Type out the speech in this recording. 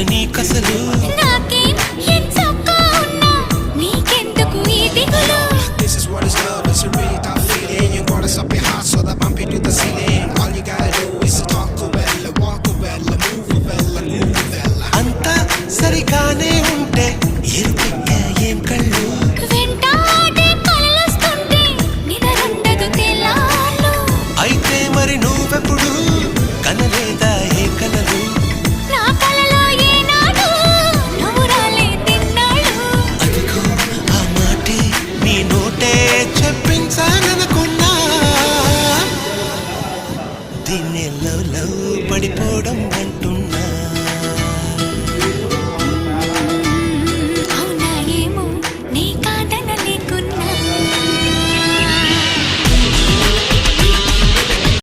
నీకసలు నాకేం ఎంచక్కా ఉన్నా నీకెందుకు ఈ దిగులు This is what is love, it's a really tough feeling. You got us up your heart so that bump it to the ceiling. All you gotta do is talk to well, walk well, move well, move well. అంతా సరిగానే ఉంటే ఎరుపెక్క ఏం కళ్ళు వెంటాడే కలలొస్తుంటే నిదరుండదు తెల్లార్లు అయితే మరి నువ్వెప్పుడు కనలేదా ఏ కలలు నా కలలో ఏనాడు నువ్వు రాలేదిన్నాడు అదిగో ఆ మాటే నీ నోటే చెప్పించాలనుకున్నా దీన్ని లవ్ లవ్ పడిపోవడం అంటూ